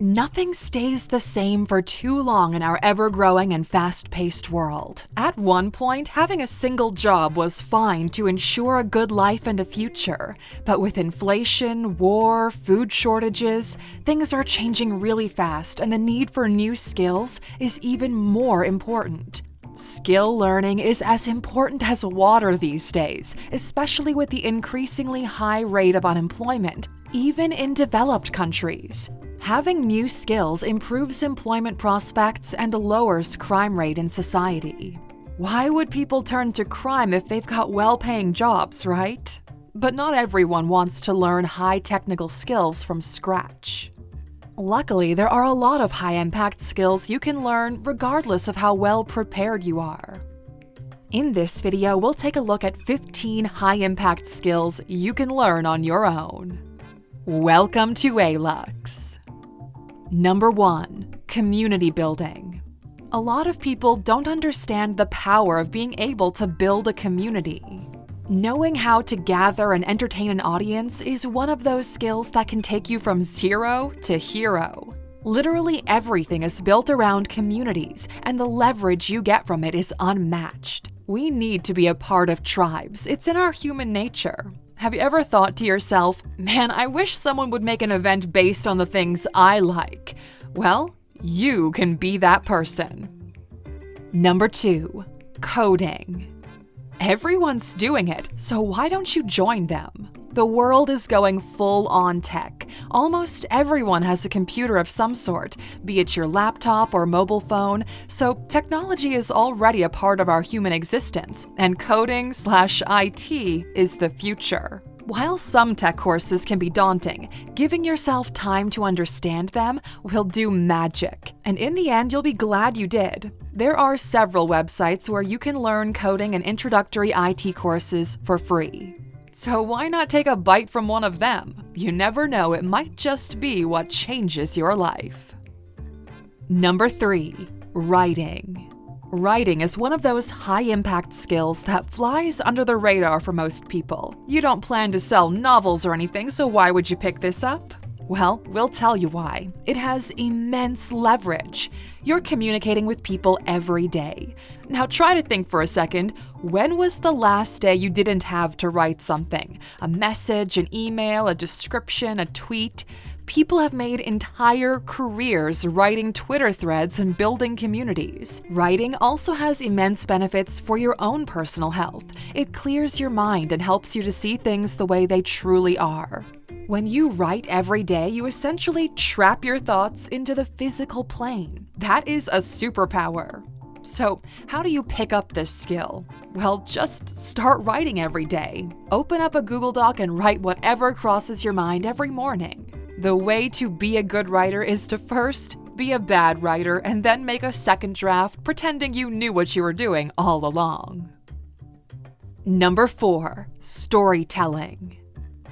Nothing stays the same for too long in our ever-growing and fast-paced world. At one point, having a single job was fine to ensure a good life and a future. But with inflation, war, food shortages, things are changing really fast, and the need for new skills is even more important. Skill learning is as important as water these days, especially with the increasingly high rate of unemployment, even in developed countries. Having new skills improves employment prospects and lowers crime rate in society. Why would people turn to crime if they've got well-paying jobs, right? But not everyone wants to learn high technical skills from scratch. Luckily, there are a lot of high-impact skills you can learn regardless of how well prepared you are. In this video, we'll take a look at 15 high-impact skills you can learn on your own. Welcome to Alux. Number 1. Community building. A lot of people don't understand the power of being able to build a community. Knowing how to gather and entertain an audience is one of those skills that can take you from zero to hero. Literally everything is built around communities, and the leverage you get from it is unmatched. We need to be a part of tribes. It's in our human nature. Have you ever thought to yourself, man, I wish someone would make an event based on the things I like? Well, you can be that person. Number 2. Coding. Everyone's doing it, so why don't you join them? The world is going full-on tech. Almost everyone has a computer of some sort, be it your laptop or mobile phone, so technology is already a part of our human existence, and coding/IT is the future. While some tech courses can be daunting, giving yourself time to understand them will do magic, and in the end, you'll be glad you did. There are several websites where you can learn coding and introductory IT courses for free. So why not take a bite from one of them? You never know, it might just be what changes your life. Number 3. Writing. Writing is one of those high-impact skills that flies under the radar for most people. You don't plan to sell novels or anything, so why would you pick this up? Well, we'll tell you why. It has immense leverage. You're communicating with people every day. Now try to think for a second, when was the last day you didn't have to write something? A message, an email, a description, a tweet? People have made entire careers writing Twitter threads and building communities. Writing also has immense benefits for your own personal health. It clears your mind and helps you to see things the way they truly are. When you write every day, you essentially trap your thoughts into the physical plane. That is a superpower. So, how do you pick up this skill? Well, just start writing every day. Open up a Google Doc and write whatever crosses your mind every morning. The way to be a good writer is to first be a bad writer and then make a second draft pretending you knew what you were doing all along. Number 4. Storytelling.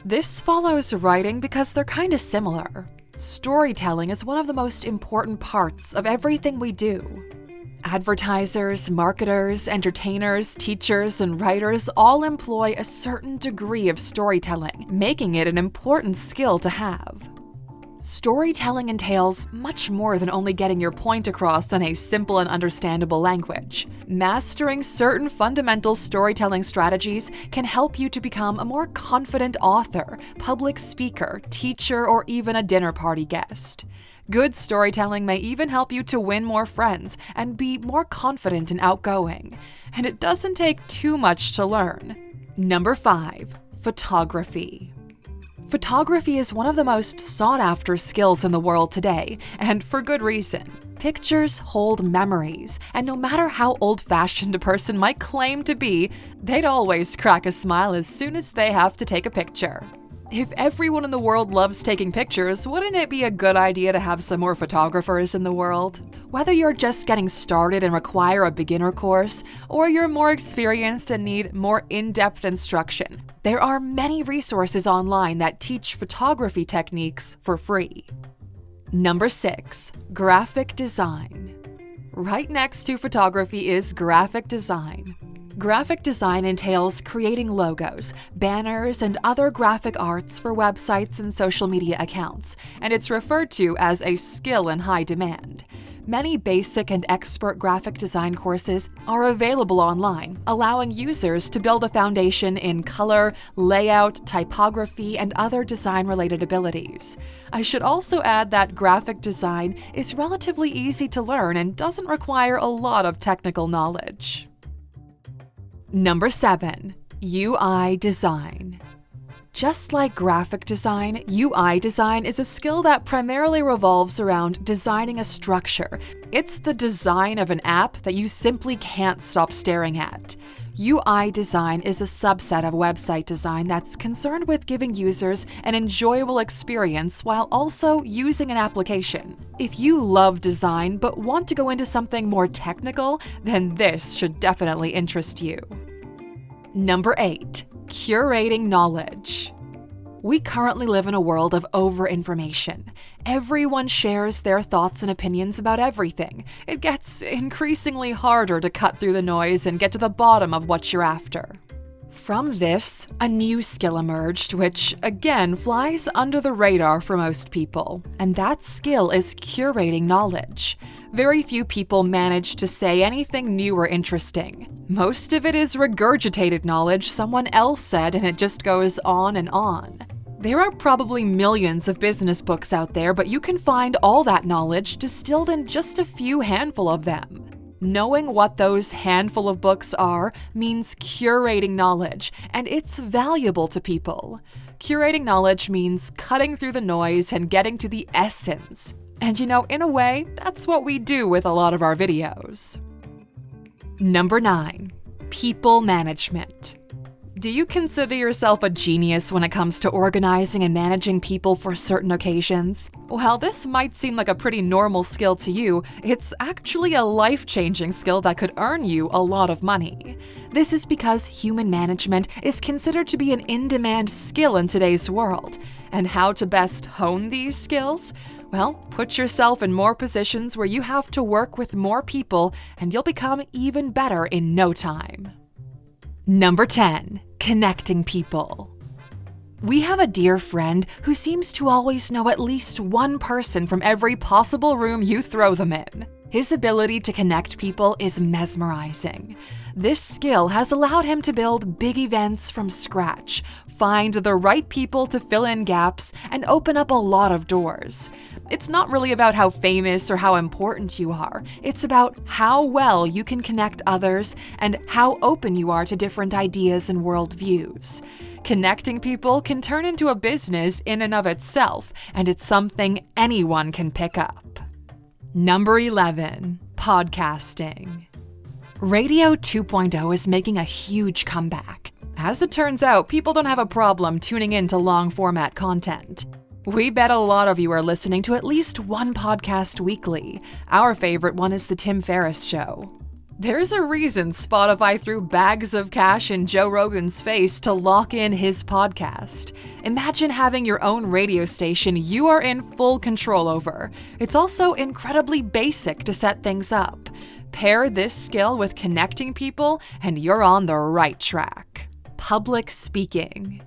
This follows writing because they're kind of similar. Storytelling is one of the most important parts of everything we do. Advertisers, marketers, entertainers, teachers, and writers all employ a certain degree of storytelling, making it an important skill to have. Storytelling entails much more than only getting your point across in a simple and understandable language. Mastering certain fundamental storytelling strategies can help you to become a more confident author, public speaker, teacher, or even a dinner party guest. Good storytelling may even help you to win more friends and be more confident and outgoing. And it doesn't take too much to learn. Number 5. Photography. Photography is one of the most sought-after skills in the world today, and for good reason. Pictures hold memories, and no matter how old-fashioned a person might claim to be, they'd always crack a smile as soon as they have to take a picture. If everyone in the world loves taking pictures, wouldn't it be a good idea to have some more photographers in the world? Whether you're just getting started and require a beginner course, or you're more experienced and need more in-depth instruction, there are many resources online that teach photography techniques for free. Number 6. Graphic design. Right next to photography is graphic design. Graphic design entails creating logos, banners, and other graphic arts for websites and social media accounts, and it's referred to as a skill in high demand. Many basic and expert graphic design courses are available online, allowing users to build a foundation in color, layout, typography, and other design-related abilities. I should also add that graphic design is relatively easy to learn and doesn't require a lot of technical knowledge. Number 7. UI design. Just like graphic design, UI design is a skill that primarily revolves around designing a structure. It's the design of an app that you simply can't stop staring at. UI design is a subset of website design that's concerned with giving users an enjoyable experience while also using an application. If you love design but want to go into something more technical, then this should definitely interest you. Number 8. Curating knowledge. We currently live in a world of over-information. Everyone shares their thoughts and opinions about everything. It gets increasingly harder to cut through the noise and get to the bottom of what you're after. From this, a new skill emerged, which, again, flies under the radar for most people. And that skill is curating knowledge. Very few people manage to say anything new or interesting. Most of it is regurgitated knowledge someone else said, and it just goes on and on. There are probably millions of business books out there, but you can find all that knowledge distilled in just a few handful of them. Knowing what those handful of books are means curating knowledge, and it's valuable to people. Curating knowledge means cutting through the noise and getting to the essence. And in a way, that's what we do with a lot of our videos. Number 9. People management. Do you consider yourself a genius when it comes to organizing and managing people for certain occasions? While this might seem like a pretty normal skill to you, it's actually a life-changing skill that could earn you a lot of money. This is because human management is considered to be an in-demand skill in today's world. And how to best hone these skills? Well, put yourself in more positions where you have to work with more people, and you'll become even better in no time. Number 10. Connecting people. We have a dear friend who seems to always know at least one person from every possible room you throw them in. His ability to connect people is mesmerizing. This skill has allowed him to build big events from scratch, find the right people to fill in gaps, and open up a lot of doors. It's not really about how famous or how important you are. It's about how well you can connect others and how open you are to different ideas and worldviews. Connecting people can turn into a business in and of itself, and it's something anyone can pick up. Number 11. Podcasting. Radio 2.0 is making a huge comeback. As it turns out, people don't have a problem tuning in to long-format content. We bet a lot of you are listening to at least one podcast weekly. Our favorite one is The Tim Ferriss Show. There's a reason Spotify threw bags of cash in Joe Rogan's face to lock in his podcast. Imagine having your own radio station you are in full control over. It's also incredibly basic to set things up. Pair this skill with connecting people, and you're on the right track. Public speaking.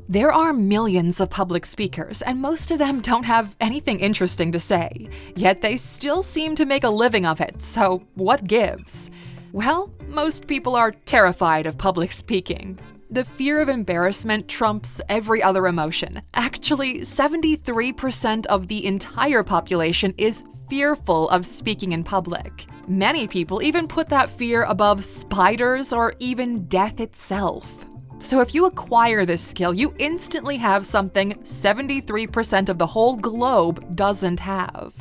There are millions of public speakers, and most of them don't have anything interesting to say. Yet they still seem to make a living of it, so what gives? Well, most people are terrified of public speaking. The fear of embarrassment trumps every other emotion. Actually, 73% of the entire population is fearful of speaking in public. Many people even put that fear above spiders or even death itself. So if you acquire this skill, you instantly have something 73% of the whole globe doesn't have.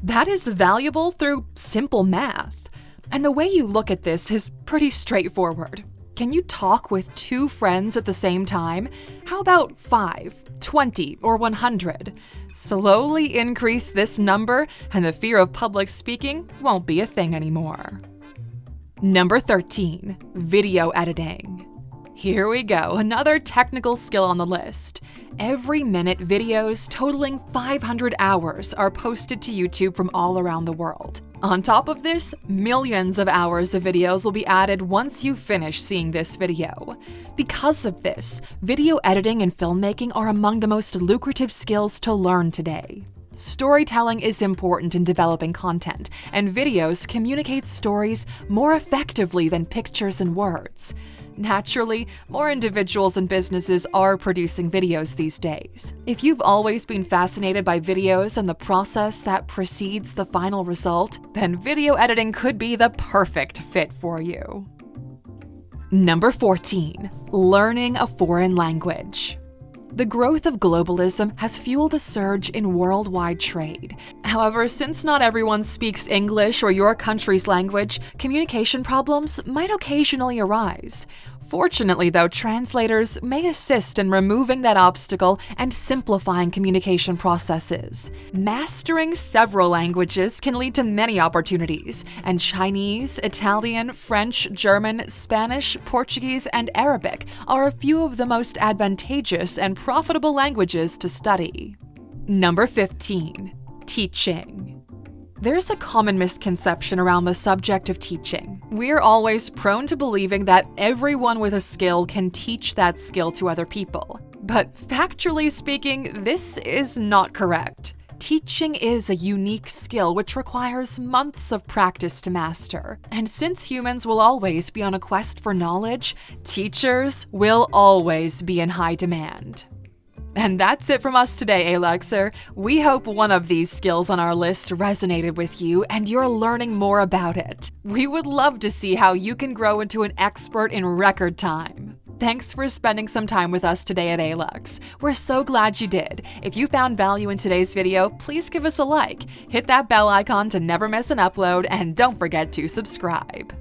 That is valuable through simple math. And the way you look at this is pretty straightforward. Can you talk with 2 friends at the same time? How about 5, 20, or 100? Slowly increase this number, and the fear of public speaking won't be a thing anymore. Number 13. Video editing. Here we go, another technical skill on the list. Every minute, videos totaling 500 hours are posted to YouTube from all around the world. On top of this, millions of hours of videos will be added once you finish seeing this video. Because of this, video editing and filmmaking are among the most lucrative skills to learn today. Storytelling is important in developing content, and videos communicate stories more effectively than pictures and words. Naturally, more individuals and businesses are producing videos these days. If you've always been fascinated by videos and the process that precedes the final result, then video editing could be the perfect fit for you. Number 14. Learning a foreign language. The growth of globalism has fueled a surge in worldwide trade. However, since not everyone speaks English or your country's language, communication problems might occasionally arise. Fortunately, though, translators may assist in removing that obstacle and simplifying communication processes. Mastering several languages can lead to many opportunities, and Chinese, Italian, French, German, Spanish, Portuguese, and Arabic are a few of the most advantageous and profitable languages to study. Number 15. Teaching. There's a common misconception around the subject of teaching. We're always prone to believing that everyone with a skill can teach that skill to other people. But factually speaking, this is not correct. Teaching is a unique skill which requires months of practice to master. And since humans will always be on a quest for knowledge, teachers will always be in high demand. And that's it from us today, Aluxer. We hope one of these skills on our list resonated with you and you're learning more about it. We would love to see how you can grow into an expert in record time. Thanks for spending some time with us today at Alux. We're so glad you did. If you found value in today's video, please give us a like, hit that bell icon to never miss an upload, and don't forget to subscribe.